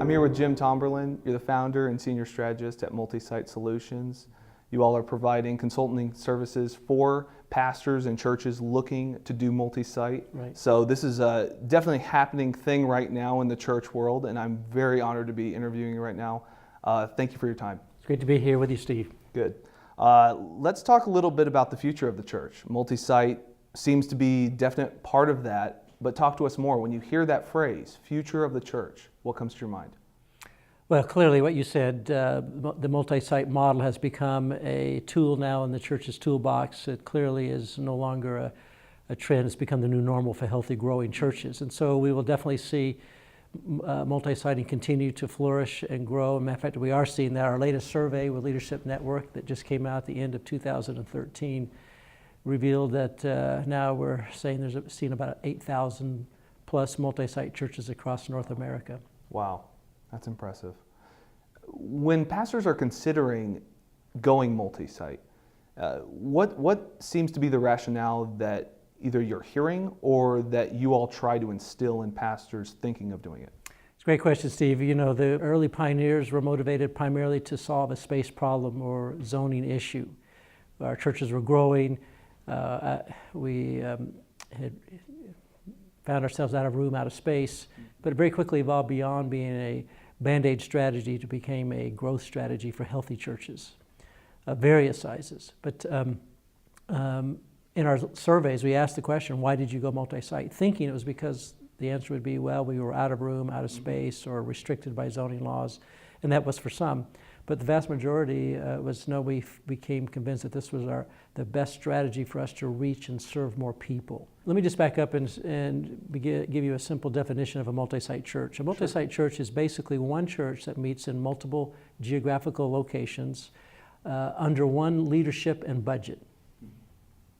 I'm here with Jim Tomberlin. You're the founder and senior strategist at Multisite Solutions. You all are providing consulting services for pastors and churches looking to do multi-site. Right. So this is a definitely happening thing right now in the church world, and I'm very honored to be interviewing you right now. Thank you for your time. It's great to be here with you, Steve. Good. Let's talk a little bit about the future of the church. Multi-site seems to be a definite part of that, but talk to us more. When you hear that phrase, future of the church, what comes to your mind? Well, clearly what you said, the multi-site model has become a tool now in the church's toolbox. It clearly is no longer a trend. It's become the new normal for healthy, growing churches. And so we will definitely see multi-siting continue to flourish and grow. As a matter of fact, we are seeing that. Our latest survey with Leadership Network that just came out at the end of 2013 revealed that now we're saying there's seen about 8,000 plus multi-site churches across North America. Wow. That's impressive. When pastors are considering going multi-site, what seems to be the rationale that either you're hearing or that you all try to instill in pastors thinking of doing it? It's a great question, Steve. You know, the early pioneers were motivated primarily to solve a space problem or zoning issue. Our churches were growing. We had found ourselves out of room, out of space, but it very quickly evolved beyond being a Band-Aid strategy to become a growth strategy for healthy churches of various sizes. But in our surveys, we asked the question, why did you go multi-site? Thinking it was because the answer would be, well, we were out of room, out of space, or restricted by zoning laws, and that was for some. But the vast majority was no, we became convinced that this was the best strategy for us to reach and serve more people. Let me just back up and give you a simple definition of a multi-site church. A multi-site church is basically one church that meets in multiple geographical locations under one leadership and budget.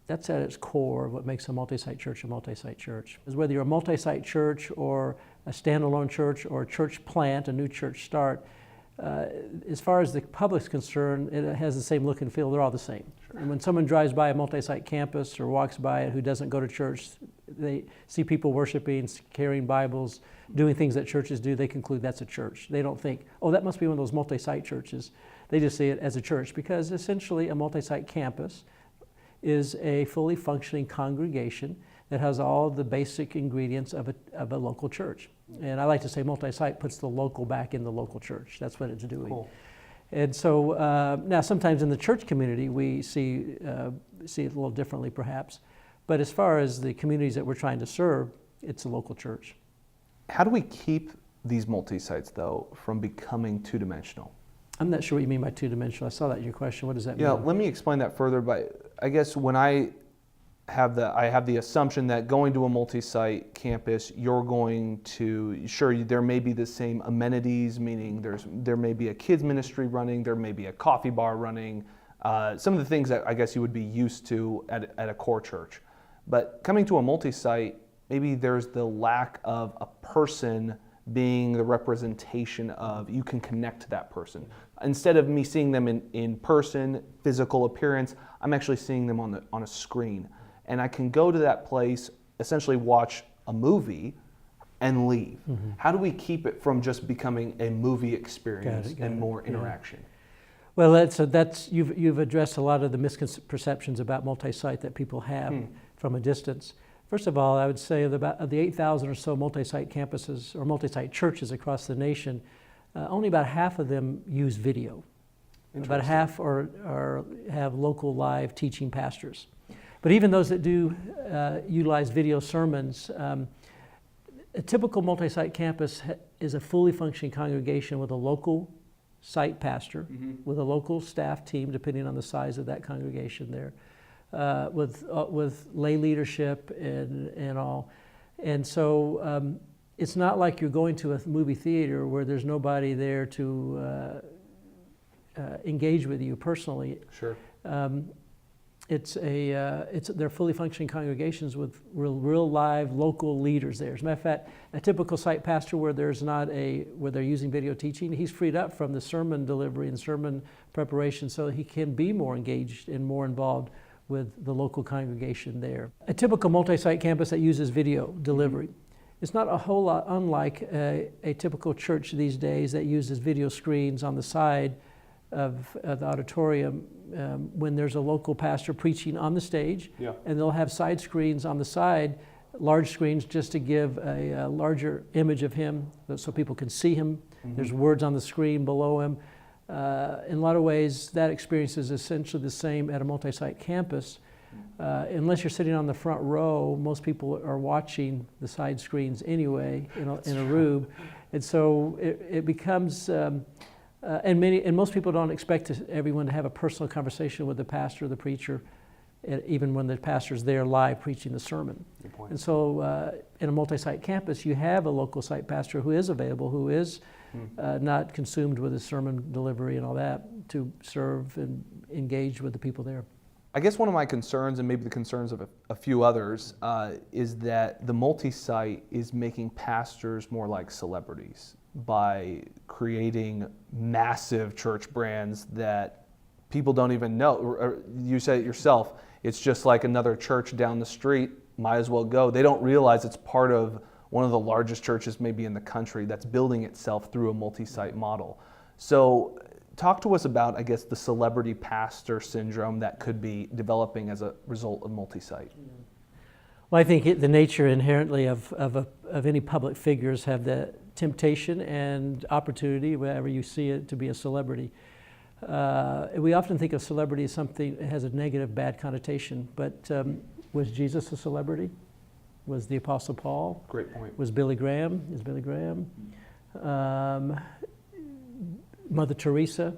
That's at its core of what makes a multi-site church a multi-site church. Whether you're a multi-site church or a standalone church or a church plant, a new church start, as far as the public's concerned, it has the same look and feel. They're all the same. Sure. And when someone drives by a multi-site campus or walks by it who doesn't go to church, they see people worshiping, carrying Bibles, doing things that churches do, they conclude that's a church. They don't think, oh, that must be one of those multi-site churches. They just see it as a church because essentially a multi-site campus is a fully functioning congregation that has all the basic ingredients of a local church. And I like to say multi-site puts the local back in the local church. That's what it's doing. Cool. And so now sometimes in the church community we see it a little differently perhaps. But as far as the communities that we're trying to serve, it's a local church. How do we keep these multi-sites, though, from becoming two-dimensional? I'm not sure what you mean by two-dimensional. I saw that in your question. What does that mean? Yeah, let me explain that further. But I guess when I have the assumption that going to a multi-site campus, you're going to, sure, there may be the same amenities, meaning there may be a kids ministry running, there may be a coffee bar running, some of the things that I guess you would be used to at a core church. But coming to a multi-site, maybe there's the lack of a person being the representation of, you can connect to that person. Instead of me seeing them in person, physical appearance, I'm actually seeing them on a screen. And I can go to that place, essentially watch a movie, and leave. Mm-hmm. How do we keep it from just becoming a movie experience and more interaction? Well, you've addressed a lot of the misconceptions about multi-site that people have from a distance. First of all, I would say of the 8,000 or so multi-site campuses or multi-site churches across the nation, only about half of them use video. About half have local live teaching pastors. But even those that do utilize video sermons, a typical multi-site campus is a fully functioning congregation with a local site pastor, with a local staff team, depending on the size of that congregation there, with lay leadership and all. And so it's not like you're going to a movie theater where there's nobody there to engage with you personally. Sure. They're fully functioning congregations with real live local leaders there. As a matter of fact, a typical site pastor where they're using video teaching, he's freed up from the sermon delivery and sermon preparation so he can be more engaged and more involved with the local congregation there. A typical multi-site campus that uses video delivery It's not a whole lot unlike a typical church these days that uses video screens on the side of the auditorium when there's a local pastor preaching on the stage, Yeah. and they'll have side screens on the side, large screens, just to give a larger image of him so people can see him. There's words on the screen below him. In a lot of ways, that experience is essentially the same at a multi-site campus. Unless you're sitting on the front row, most people are watching the side screens anyway in a room, and so it becomes. And most people don't expect everyone to have a personal conversation with the pastor or the preacher, even when the pastor's there live preaching the sermon. Good point. And so, in a multi-site campus, you have a local site pastor who is available, who is not consumed with his sermon delivery and all that, to serve and engage with the people there. I guess one of my concerns, and maybe the concerns of a few others, is that the multi-site is making pastors more like celebrities by creating massive church brands that people don't even know. Or you said it yourself, it's just like another church down the street, might as well go. They don't realize it's part of one of the largest churches maybe in the country that's building itself through a multi-site model. So talk to us about, I guess, the celebrity pastor syndrome that could be developing as a result of multi-site. Well, I think the nature inherently of any public figures have the temptation and opportunity, wherever you see it, to be a celebrity. We often think of celebrity as something that has a negative, bad connotation, but was Jesus a celebrity? Was the Apostle Paul? Great point. Was Billy Graham? Is Billy Graham? Mother Teresa?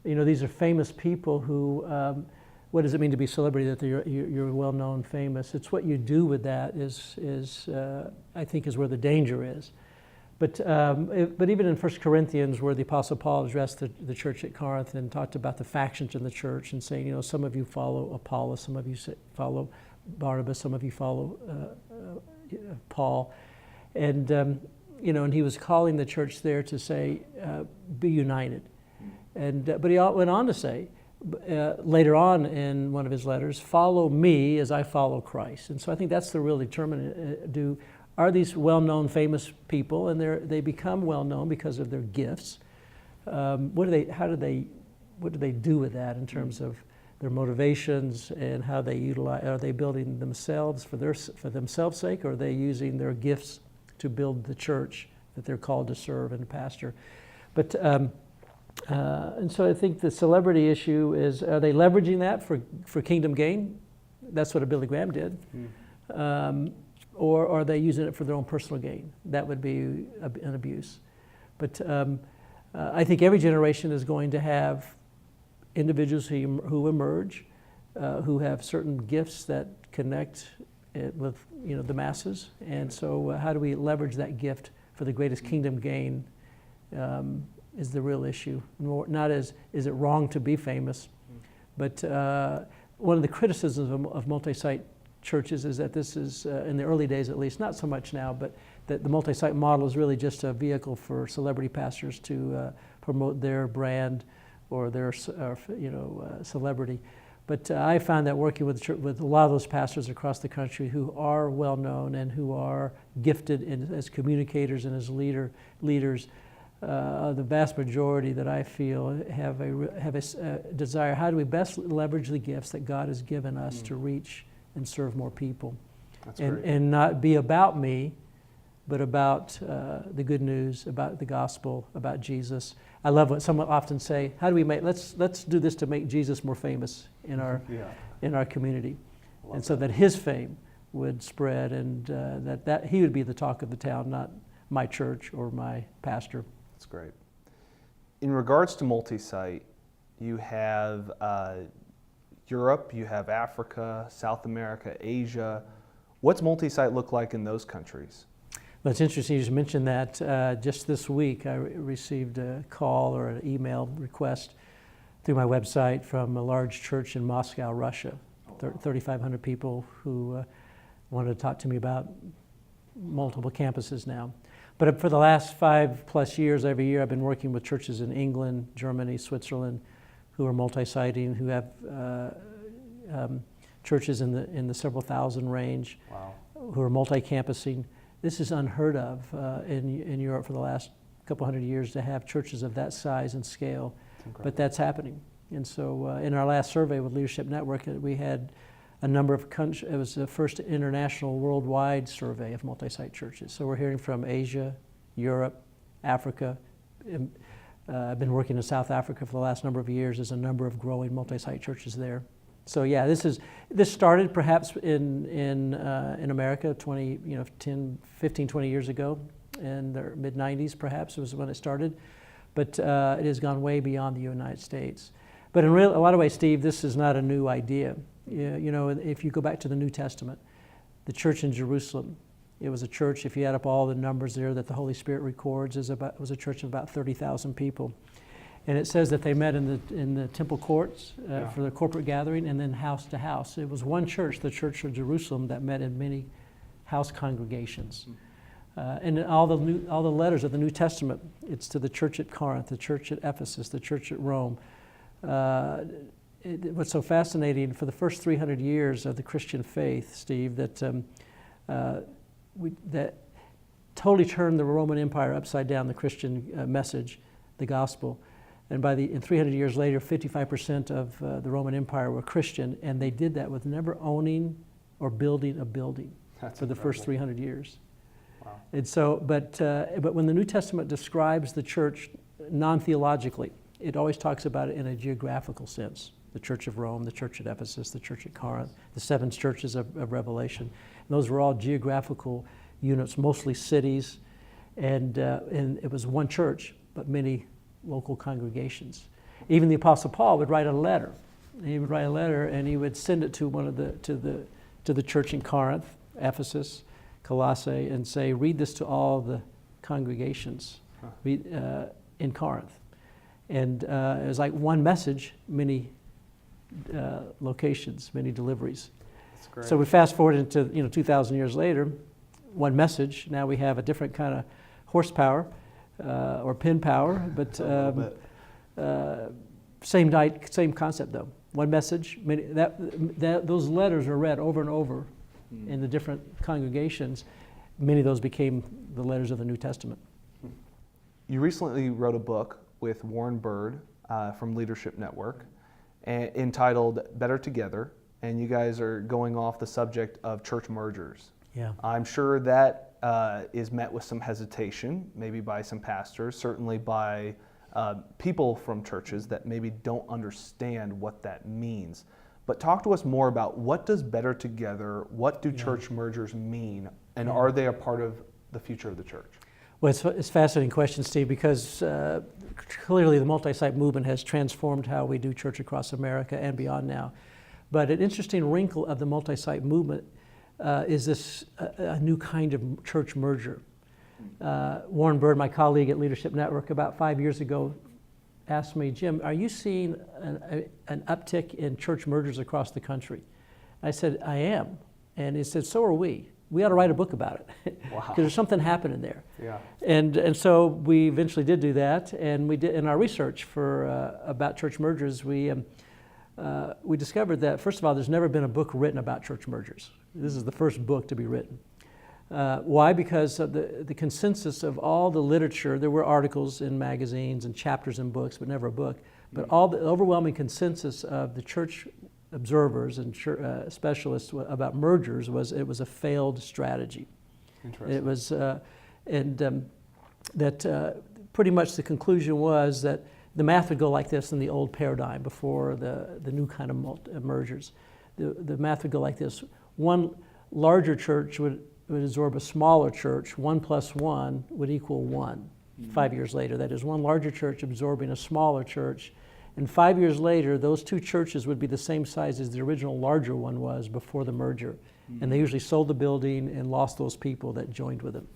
You know, these are famous people who, what does it mean to be a celebrity, that you're well-known, famous? It's what you do with that I think is where the danger is. But even in 1 Corinthians, where the Apostle Paul addressed the church at Corinth and talked about the factions in the church and saying, you know, some of you follow Apollos, some of you follow Barnabas, some of you follow Paul. And, you know, and he was calling the church there to say, be united. And, but he went on to say, later on in one of his letters, follow me as I follow Christ. And so I think that's the real determinant. Are these well-known, famous people, and they become well-known because of their gifts? What do they do with that in terms of their motivations and how they utilize? Are they building themselves for themselves' sake, or are they using their gifts to build the church that they're called to serve and pastor? But and so I think the celebrity issue is: are they leveraging that for kingdom gain? That's what a Billy Graham did. Or are they using it for their own personal gain? That would be an abuse. But I think every generation is going to have individuals who emerge, who have certain gifts that connect with the masses. And so how do we leverage that gift for the greatest kingdom gain is the real issue. Not as, is it wrong to be famous? But one of the criticisms of multi-site churches is that this is, in the early days at least, not so much now, but that the multi-site model is really just a vehicle for celebrity pastors to promote their brand or their celebrity. But I found that working with a lot of those pastors across the country who are well known and who are gifted as communicators and as leaders, the vast majority that I feel have a desire: how do we best leverage the gifts that God has given us to reach and serve more people? And not be about me, but about the good news, about the gospel, about Jesus. I love what someone often say: how do we let's do this to make Jesus more famous in our community, and so that his fame would spread, and that he would be the talk of the town, not my church or my pastor. That's great. In regards to multi-site, you have Europe, you have Africa, South America, Asia. What's multi-site look like in those countries? Well, it's interesting you just mentioned that. Just this week, I received a call or an email request through my website from a large church in Moscow, Russia, 3,500 people who wanted to talk to me about multiple campuses now. But for the last 5+ years, every year, I've been working with churches in England, Germany, Switzerland, who are multi-siting, who have churches in the several thousand range, wow, who are multi-campusing. This is unheard of in Europe for the last couple hundred years to have churches of that size and scale, but that's happening. And so in our last survey with Leadership Network, we had a number of countries. It was the first international worldwide survey of multi-site churches. So we're hearing from Asia, Europe, Africa. I've been working in South Africa for the last number of years. There's a number of growing multi-site churches there. So yeah, this started perhaps in America 15, 20 years ago, in the mid-90s perhaps was when it started, but it has gone way beyond the United States. But in a lot of ways, Steve, this is not a new idea. You know, if you go back to the New Testament, the church in Jerusalem, it was a church, if you add up all the numbers there that the Holy Spirit records, was a church of about 30,000 people. And it says that they met in the temple courts for the corporate gathering, and then house to house. It was one church, the Church of Jerusalem, that met in many house congregations. And all the letters of the New Testament, it's to the church at Corinth, the church at Ephesus, the church at Rome. What's so fascinating, for the first 300 years of the Christian faith, Steve, that totally turned the Roman Empire upside down, the Christian message, the gospel. And in 300 years later, 55% of the Roman Empire were Christian, and they did that with never owning or building a building for the first 300 years. Wow. And so, but when the New Testament describes the church non-theologically, it always talks about it in a geographical sense. The Church of Rome, the Church at Ephesus, the Church at Corinth, the 7 churches of Revelation. And those were all geographical units, mostly cities, and it was one church, but many local congregations. Even the Apostle Paul would write a letter. He would write a letter, and he would send it to to the church in Corinth, Ephesus, Colossae, and say, read this to all the congregations in Corinth. And it was like one message, many locations, many deliveries. That's great. So we fast forward into 2,000 years later, one message. Now we have a different kind of horsepower or pin power, but same concept though. One message. Those letters are read over and over in the different congregations. Many of those became the letters of the New Testament. You recently wrote a book with Warren Bird from Leadership Network entitled Better Together, and you guys are going off the subject of church mergers. Yeah. I'm sure that is met with some hesitation, maybe by some pastors, certainly by people from churches that maybe don't understand what that means. But talk to us more about, what does better together, what do church mergers mean, and are they a part of the future of the church? Well, it's a fascinating question, Steve, because clearly the multi-site movement has transformed how we do church across America and beyond now. But an interesting wrinkle of the multi-site movement is this a new kind of church merger. Warren Bird, my colleague at Leadership Network, about 5 years ago asked me, Jim, are you seeing an uptick in church mergers across the country? I said, I am. And he said, so are we. We ought to write a book about it. Wow. Because there's something happening there. Yeah. And so we eventually did do that, and we did in our research for about church mergers. We discovered that, first of all, there's never been a book written about church mergers. This is the first book to be written. Why? Because of the consensus of all the literature. There were articles in magazines and chapters in books, but never a book. But all the overwhelming consensus of the church observers and specialists about mergers was it was a failed strategy. Interesting. It was, pretty much the conclusion was that the math would go like this in the old paradigm before the new kind of mergers. The math would go like this: one larger church would absorb a smaller church. 1 + 1 would equal 1. 5 years later, that is, one larger church absorbing a smaller church. And 5 years later, those two churches would be the same size as the original larger one was before the merger. And they usually sold the building and lost those people that joined with them.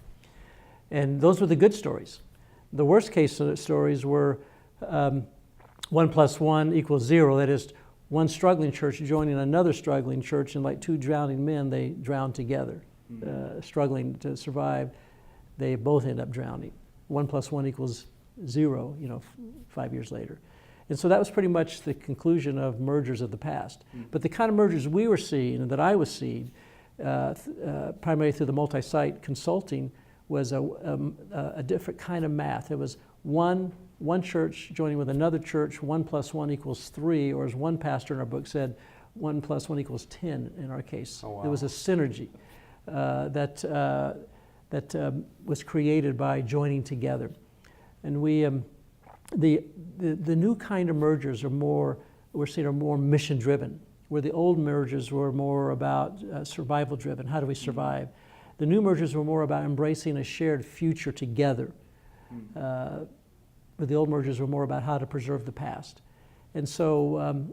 And those were the good stories. The worst case stories were 1 + 1 = 0. That is, one struggling church joining another struggling church, and like two drowning men, they drowned together. Struggling to survive, they both end up drowning. 1 + 1 = 0, 5 years later. And so that was pretty much the conclusion of mergers of the past. But the kind of mergers we were seeing and that I was seeing primarily through the multi-site consulting, was a different kind of math. It was one church joining with another church, 1 + 1 = 3, or as one pastor in our book said, 1 + 1 = 10 in our case. Oh, wow. There was a synergy that was created by joining together. And the new kind of mergers we're seeing are more mission driven, where the old mergers were more about survival driven. How do we survive? The new mergers were more about embracing a shared future together. But the old mergers were more about how to preserve the past. And so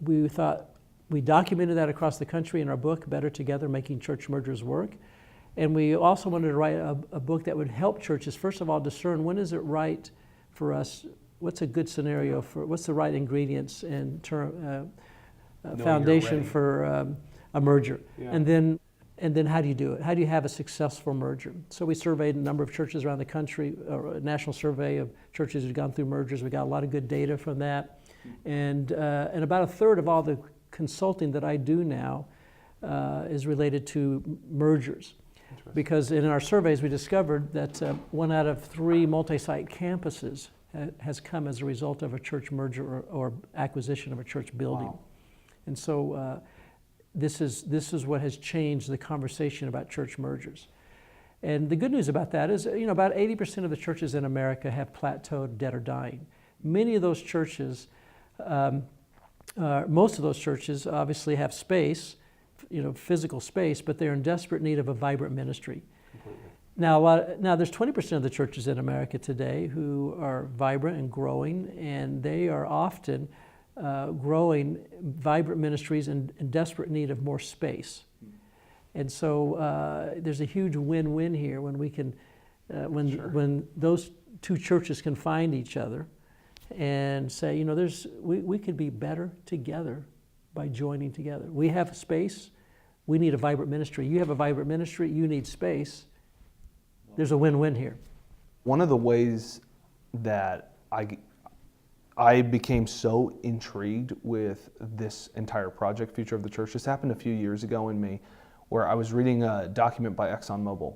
we thought, we documented that across the country in our book, Better Together, Making Church Mergers Work. And we also wanted to write a book that would help churches, first of all, discern when is it right for us, what's a good scenario for, what's the right ingredients and foundation for a merger. Yeah. And then how do you do it? How do you have a successful merger? So we surveyed a number of churches around the country, a national survey of churches who've gone through mergers. We got a lot of good data from that. And about a third of all the consulting that I do now is related to mergers. Because in our surveys we discovered that 1 out of 3 multi-site campuses has come as a result of a church merger or acquisition of a church building. Wow. And so this is what has changed the conversation about church mergers. And the good news about that is, about 80% of the churches in America have plateaued, dead, or dying. Many of those churches, most of those churches obviously have space, physical space, but they're in desperate need of a vibrant ministry. Completely. Now there's 20% of the churches in America today who are vibrant and growing, and they are often growing vibrant ministries in desperate need of more space. And so there's a huge win-win here when we can, when those two churches can find each other and say, we could be better together by joining together. We have a space, we need a vibrant ministry. You have a vibrant ministry, you need space. There's a win-win here. One of the ways that I became so intrigued with this entire project, Future of the Church, this happened a few years ago in May, where I was reading a document by ExxonMobil,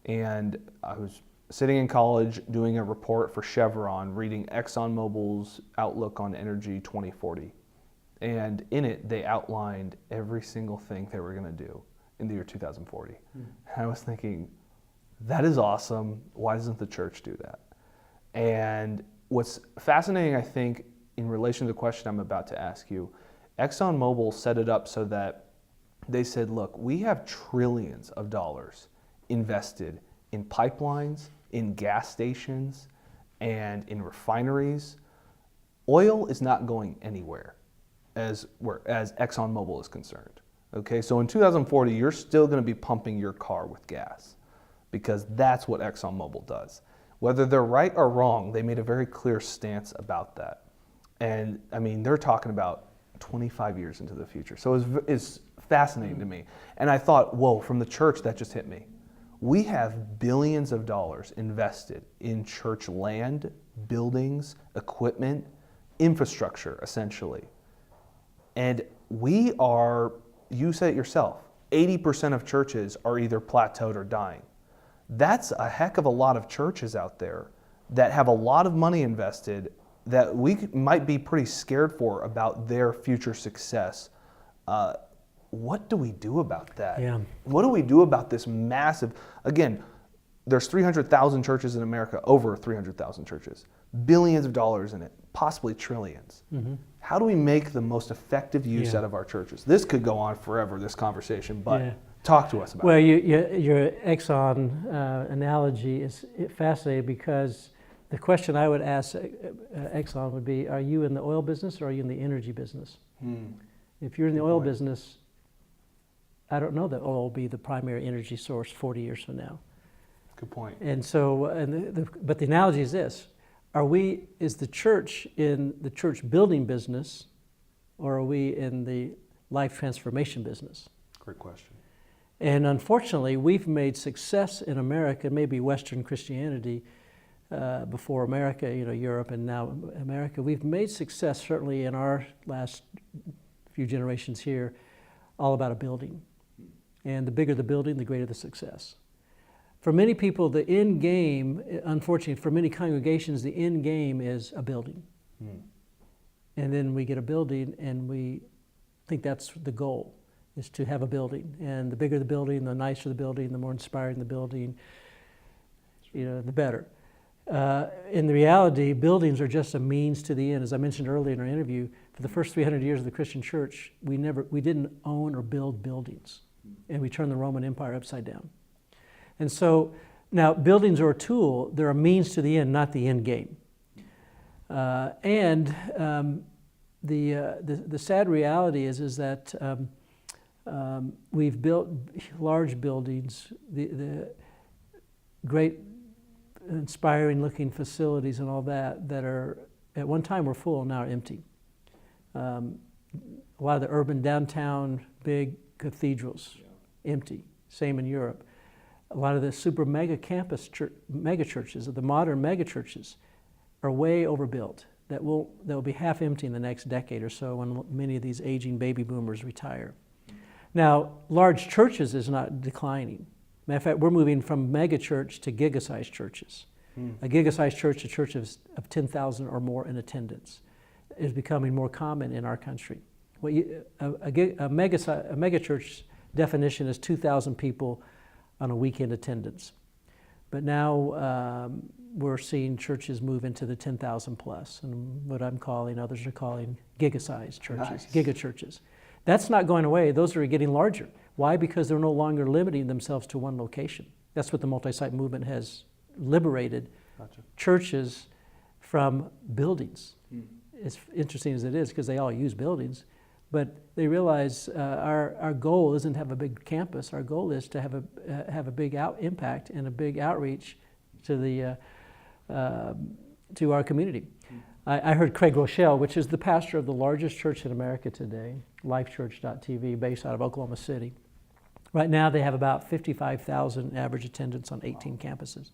and I was sitting in college doing a report for Chevron, reading ExxonMobil's Outlook on Energy 2040. And in it, they outlined every single thing they were going to do in the year 2040. And I was thinking, that is awesome. Why doesn't the church do that? And what's fascinating, I think, in relation to the question I'm about to ask you, ExxonMobil set it up so that they said, look, we have trillions of dollars invested in pipelines, in gas stations, and in refineries. Oil is not going anywhere as ExxonMobil is concerned. Okay, so in 2040, you're still going to be pumping your car with gas because that's what ExxonMobil does. Whether they're right or wrong, they made a very clear stance about that. And I mean, they're talking about 25 years into the future. So it's fascinating to me. And I thought, whoa, from the church, that just hit me. We have billions of dollars invested in church land, buildings, equipment, infrastructure, essentially. And we are, you said it yourself, 80% of churches are either plateaued or dying. That's a heck of a lot of churches out there that have a lot of money invested that we might be pretty scared for about their future success. What do we do about that? Yeah. What do we do about this massive, again, there's 300,000 churches in America, over 300,000 churches, billions of dollars in it, possibly trillions. Mm-hmm. How do we make the most effective use out of our churches? This could go on forever, this conversation, but talk to us about it. Well, your Exxon analogy is fascinating because the question I would ask Exxon would be, are you in the oil business or are you in the energy business? If you're in the oil business, I don't know that oil will be the primary energy source 40 years from now. Good point. And so, but the analogy is this: is the church in the church building business, or are we in the life transformation business? Great question. And unfortunately, we've made success in America, maybe Western Christianity before America, Europe and now America. We've made success, certainly in our last few generations here, all about a building. And the bigger the building, the greater the success. For many people, the end game, unfortunately, for many congregations, the end game is a building. And then we get a building and we think that's the goal, is to have a building. And the bigger the building, the nicer the building, the more inspiring the building, the better. In the reality, buildings are just a means to the end. As I mentioned earlier in our interview, for the first 300 years of the Christian church, we didn't own or build buildings. And we turned the Roman Empire upside down. And so now buildings are a tool, they're a means to the end, not the end game. The sad reality is that we've built large buildings, the great inspiring looking facilities and all that are at one time were full and now are empty. A lot of the urban downtown big cathedrals, empty. Same in Europe. A lot of the super mega campus mega churches, or the modern mega churches, are way overbuilt. That will be half empty in the next decade or so when many of these aging baby boomers retire. Now, large churches is not declining. Matter of fact, we're moving from mega church to giga-sized churches. A giga-sized church, a church of 10,000 or more in attendance, is becoming more common in our country. A mega church definition is 2,000 people on a weekend attendance. But now we're seeing churches move into the 10,000 plus, and what I'm calling, others are calling giga-sized churches, Nice. giga churches. That's not going away. Those are getting larger. Why? Because they're no longer limiting themselves to one location. That's what the multi-site movement has liberated churches from buildings. As interesting as it is, because they all use buildings, but they realize our goal isn't to have a big campus. Our goal is to have a big impact and a big outreach to our community. I heard Craig Rochelle, which is the pastor of the largest church in America today, lifechurch.tv, based out of Oklahoma City. Right now they have about 55,000 average attendance on 18 campuses.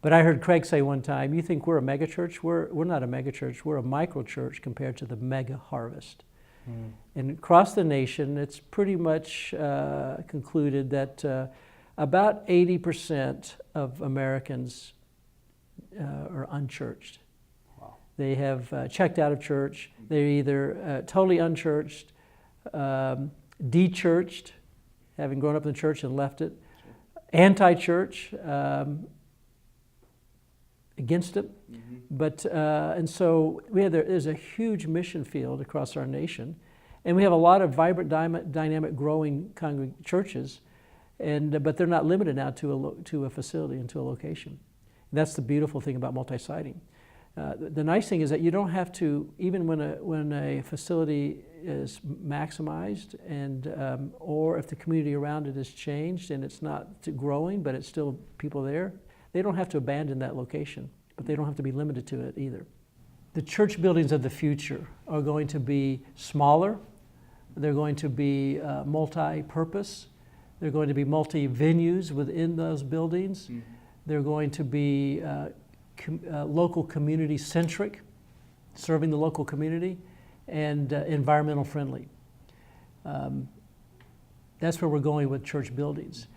But I heard Craig say one time, you think we're a mega church? We're not a mega church, we're a micro church compared to the mega harvest. And across the nation, it's pretty much concluded that about 80% of Americans are unchurched. Wow. They have checked out of church. They're either totally unchurched, de-churched, having grown up in the church and left it, anti-church, against it. But and so there's a huge mission field across our nation, and we have a lot of vibrant, dynamic, growing churches, but they're not limited now to a facility and to a location. And that's the beautiful thing about multi-siting. The nice thing is that you don't have to, even when a facility is maximized, and or if the community around it has changed and it's not growing, but it's still people there, they don't have to abandon that location, but they don't have to be limited to it either. The church buildings of the future are going to be smaller. They're going to be multi-purpose. They're going to be multi-venues within those buildings. They're going to be local community centric, serving the local community, and environmental friendly. That's where we're going with church buildings.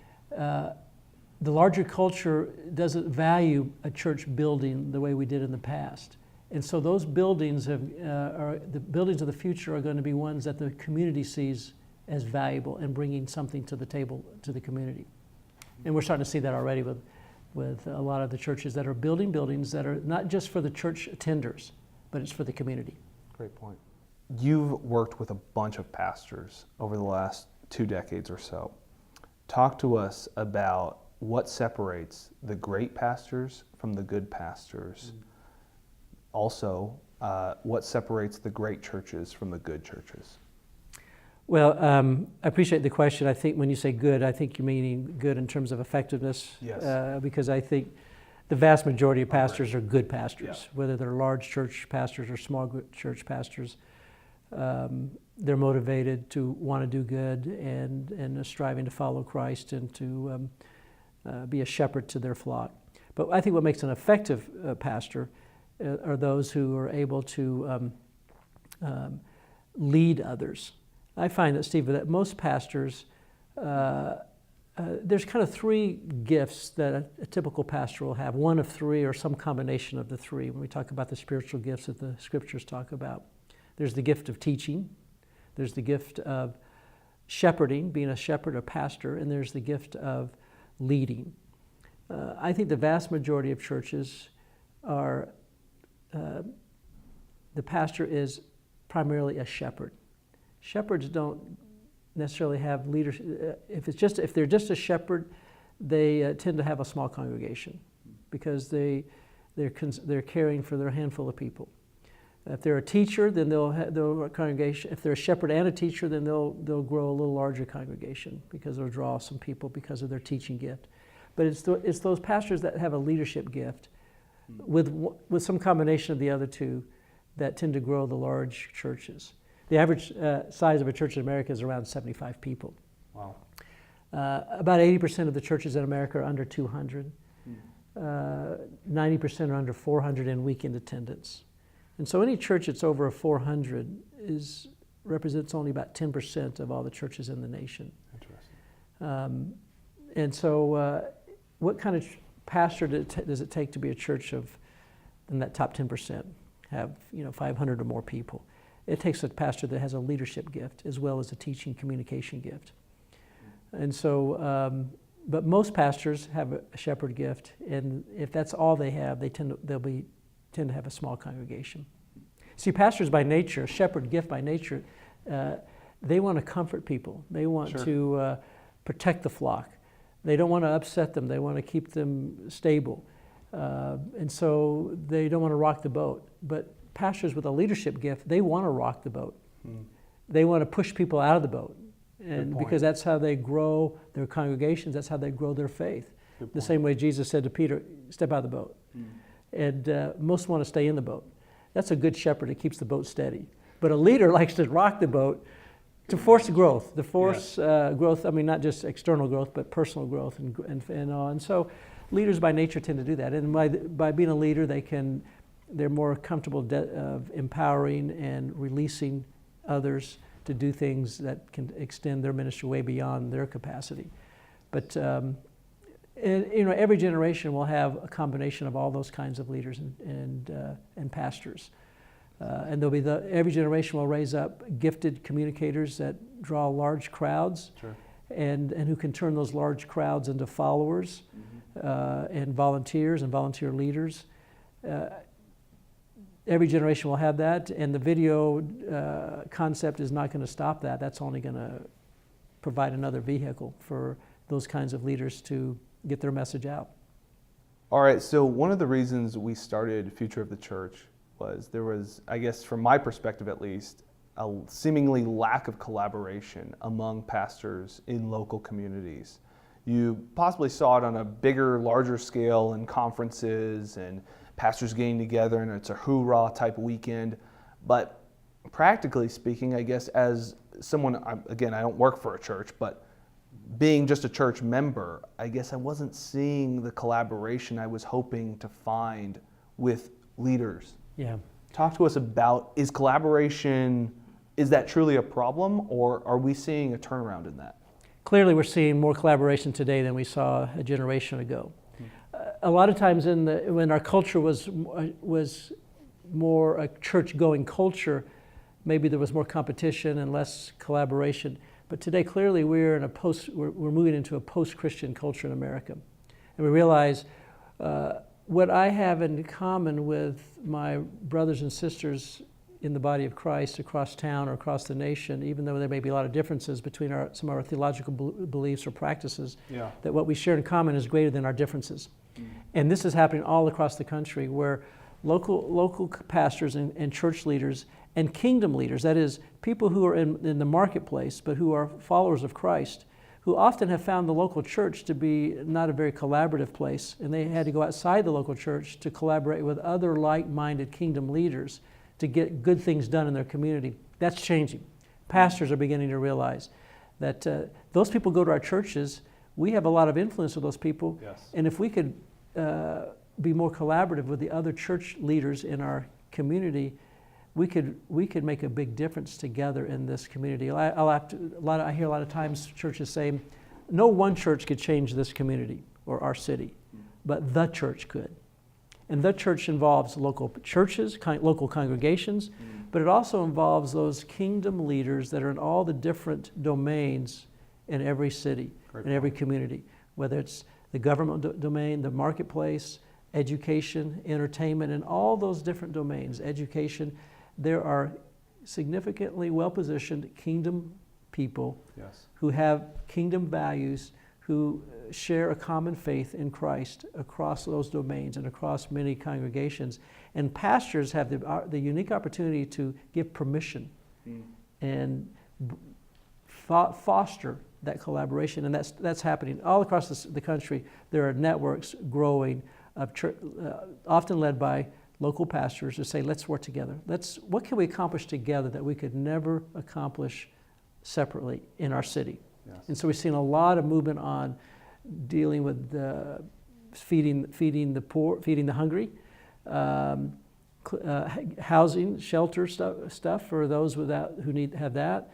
The larger culture doesn't value a church building the way we did in the past. And so those buildings the buildings of the future are going to be ones that the community sees as valuable and bringing something to the table to the community. And we're starting to see that already with a lot of the churches that are building buildings that are not just for the church attenders, but it's for the community. Great point. You've worked with a bunch of pastors over the last 2 decades or so. Talk to us about what separates the great pastors from the good pastors. Also, what separates the great churches from the good churches? Well, I appreciate the question. I think when you say good, I think you're meaning good in terms of effectiveness. Yes. Because I think the vast majority of pastors are good pastors, whether they're large church pastors or small church pastors. They're motivated to want to do good and are striving to follow Christ and to be a shepherd to their flock. But I think what makes an effective pastor are those who are able to lead others. I find that, Steve, that most pastors There's kind of three gifts that a typical pastor will have, one of three or some combination of the three when we talk about the spiritual gifts that the scriptures talk about. There's the gift of teaching, there's the gift of shepherding, being a shepherd or pastor, and there's the gift of leading. I think the vast majority of churches are, the pastor is primarily a shepherd. Shepherds don't necessarily have leadership. If they're just a shepherd, they tend to have a small congregation because they're caring for their handful of people. If they're a teacher, then they'll have a congregation. If they're a shepherd and a teacher, then they'll grow a little larger congregation because they'll draw some people because of their teaching gift. But it's those pastors that have a leadership gift with some combination of the other two that tend to grow the large churches. The average size of a church in America is around 75 people. Wow. About 80% of the churches in America are under 200. 90% are under 400 in weekend attendance. And so any church that's over 400 represents only about 10% of all the churches in the nation. Interesting. And so what kind of pastor does it take to be a church in that top 10%, have 500 or more people? It takes a pastor that has a leadership gift as well as a teaching communication gift. And so, but most pastors have a shepherd gift, and if that's all they have, they tend to have a small congregation. See, pastors by nature, shepherd gift by nature, they want to comfort people. They want to protect the flock. They don't want to upset them. They want to keep them stable. And so they don't want to rock the boat. But pastors with a leadership gift, they want to rock the boat. They want to push people out of the boat. And because that's how they grow their congregations, that's how they grow their faith. The same way Jesus said to Peter, step out of the boat. And most want to stay in the boat. That's a good shepherd. It keeps the boat steady. But a leader likes to rock the boat to force growth, growth, I mean, not just external growth, but personal growth and so leaders by nature tend to do that. And by being a leader, they're more comfortable of empowering and releasing others to do things that can extend their ministry way beyond their capacity. But every generation will have a combination of all those kinds of leaders and pastors. And every generation will raise up gifted communicators that draw large crowds, and who can turn those large crowds into followers, and volunteers and volunteer leaders. Every generation will have that, and the video concept is not going to stop that. That's only going to provide another vehicle for those kinds of leaders to get their message out. All right, so one of the reasons we started Future of the Church was there was, I guess from my perspective at least, a seemingly lack of collaboration among pastors in local communities. You possibly saw it on a bigger, larger scale in conferences and pastors getting together and it's a hoorah type weekend. But practically speaking, I guess as someone, again, I don't work for a church, but being just a church member, I guess I wasn't seeing the collaboration I was hoping to find with leaders. Yeah. Talk to us about, is that truly a problem, or are we seeing a turnaround in that? Clearly we're seeing more collaboration today than we saw a generation ago. A lot of times when our culture was more a church-going culture, maybe there was more competition and less collaboration. But today, clearly, we're moving into a post-Christian culture in America, and we realize what I have in common with my brothers and sisters in the body of Christ across town or across the nation, even though there may be a lot of differences between some of our theological beliefs or practices, that what we share in common is greater than our differences. And this is happening all across the country, where local pastors and church leaders and kingdom leaders, that is, people who are in the marketplace but who are followers of Christ, who often have found the local church to be not a very collaborative place, and they had to go outside the local church to collaborate with other like-minded kingdom leaders to get good things done in their community. That's changing. Pastors are beginning to realize that those people go to our churches. We have a lot of influence with those people, and if we could be more collaborative with the other church leaders in our community, we could make a big difference together in this community. I hear a lot of times churches say, no one church could change this community or our city, but the church could. And the church involves local churches, local congregations, but it also involves those kingdom leaders that are in all the different domains in every city, in every community, whether it's the government domain, the marketplace, education, entertainment, and all those different domains. Education, there are significantly well-positioned kingdom people who have kingdom values, who share a common faith in Christ across those domains and across many congregations. And pastors have the unique opportunity to give permission and foster that collaboration, and that's happening all across the country. There are networks growing of church, often led by local pastors, who say, let's work together. What can we accomplish together that we could never accomplish separately in our city? Yes. And so we've seen a lot of movement on dealing with feeding the poor, feeding the hungry, housing, shelter stuff for those who have that.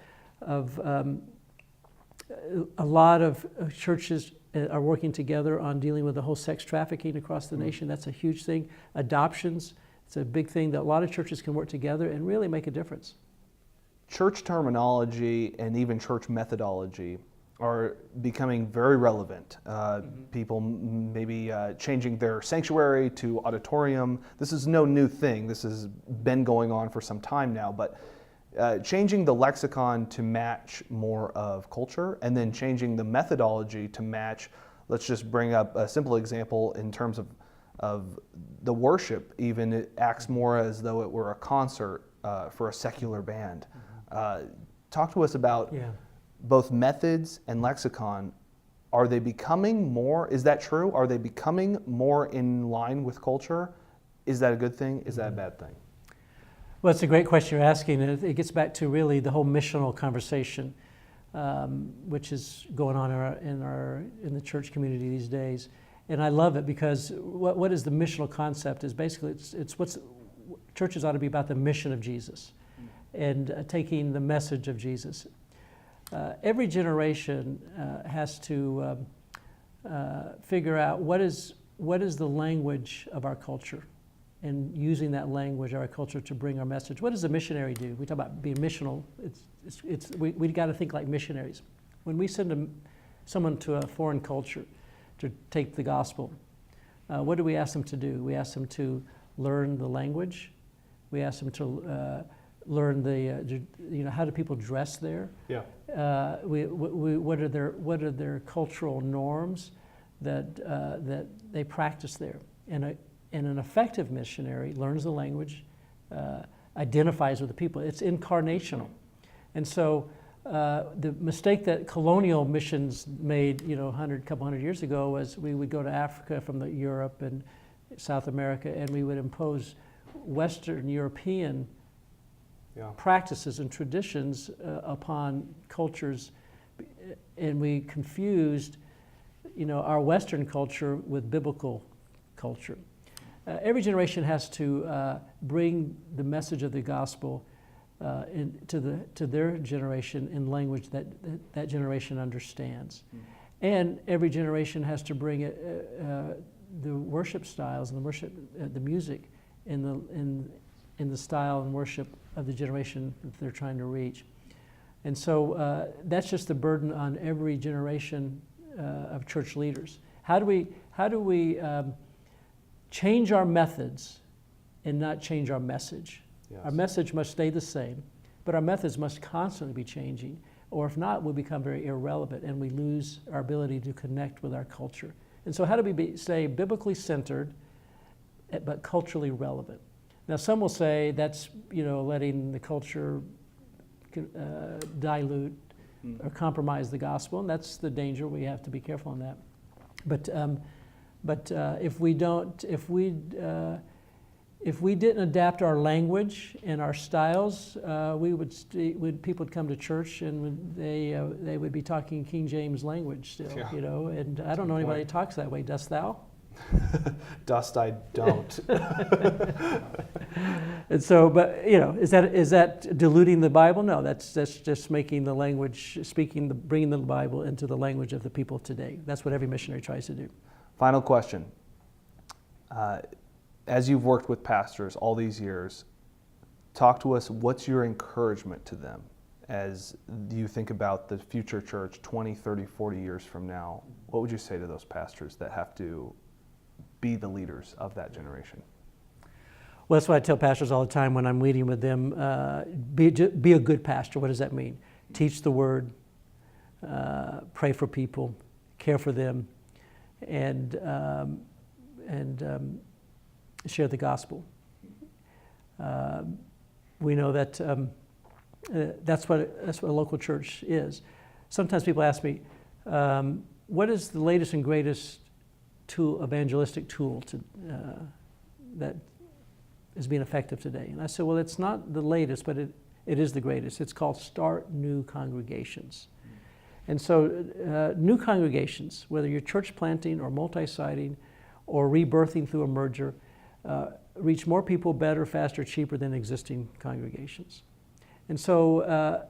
A lot of churches are working together on dealing with the whole sex trafficking across the nation. That's a huge thing. Adoptions, it's a big thing that a lot of churches can work together and really make a difference. Church terminology and even church methodology are becoming very relevant. People maybe changing their sanctuary to auditorium. This is no new thing. This has been going on for some time now, but changing the lexicon to match more of culture, and then changing the methodology to match. Let's just bring up a simple example in terms of the worship. Even it acts more as though it were a concert for a secular band. Talk to us about both methods and lexicon. Are they becoming more, is that true? Are they becoming more in line with culture? Is that a good thing? Is that a bad thing? Well, it's a great question you're asking, and it gets back to really the whole missional conversation, which is going on in the church community these days. And I love it because what is the missional concept is basically it's what's churches ought to be about the mission of Jesus and taking the message of Jesus. Every generation has to figure out what is the language of our culture, and using that language of our culture to bring our message. What does a missionary do? We talk about being missional. We got to think like missionaries. When we send someone to a foreign culture to take the gospel, what do we ask them to do? We ask them to learn the language. We ask them to learn how do people dress there? Yeah. What are their cultural norms that they practice there? And an effective missionary learns the language, identifies with the people. It's incarnational. And so the mistake that colonial missions made, a couple hundred years ago, was we would go to Africa from Europe and South America, and we would impose Western European practices and traditions upon cultures, and we confused, our Western culture with biblical culture. Every generation has to bring the message of the gospel to their generation in language that generation understands. And every generation has to bring the worship styles and the music in the style and worship of the generation that they're trying to reach. And so that's just the burden on every generation of church leaders. How do we change our methods and not change our message? Yes. Our message must stay the same, but our methods must constantly be changing, or if not, we'll become very irrelevant and we lose our ability to connect with our culture. And so how do we stay biblically centered but culturally relevant? Now some will say that's letting the culture dilute or compromise the gospel, and that's the danger. We have to be careful on that. But if we didn't adapt our language and our styles, people would come to church and they would be talking King James language still, And I don't know anybody who talks that way. Dost thou? Dust I don't. And so, but is that diluting the Bible? No, that's just making the language, bringing the Bible into the language of the people today. That's what every missionary tries to do. Final question. As you've worked with pastors all these years, talk to us, what's your encouragement to them as you think about the future church 20, 30, 40 years from now? What would you say to those pastors that have to be the leaders of that generation? Well, that's what I tell pastors all the time when I'm meeting with them. Be a good pastor. What does that mean? Teach the word, pray for people, care for them, and share the gospel. We know that that's what a local church is. Sometimes people ask me, what is the latest and greatest evangelistic tool that is being effective today? And I said, well, it's not the latest, but it is the greatest. It's called Start New Congregations. And so new congregations, whether you're church planting or multi-siting or rebirthing through a merger, reach more people better, faster, cheaper than existing congregations. And so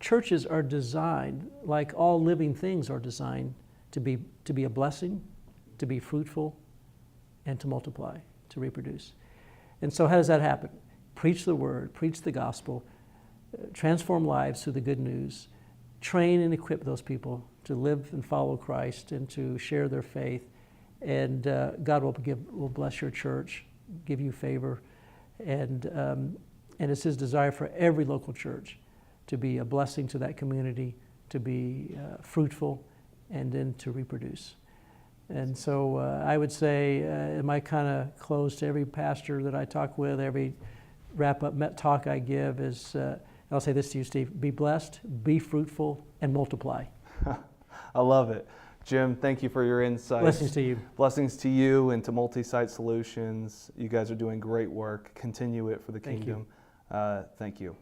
churches are designed, like all living things are designed, to be a blessing, to be fruitful, and to multiply, to reproduce. And so how does that happen? Preach the word, preach the gospel, transform lives through the good news, train and equip those people to live and follow Christ and to share their faith. And God will bless your church, give you favor, and it's His desire for every local church to be a blessing to that community, to be fruitful, and then to reproduce. And so I would say, in my kind of close to every pastor that I talk with, every wrap-up talk I give is, I'll say this to you, Steve: be blessed, be fruitful, and multiply. I love it. Jim, thank you for your insights. Blessings to you. Blessings to you and to Multisite Solutions. You guys are doing great work. Continue it for the kingdom. Thank you.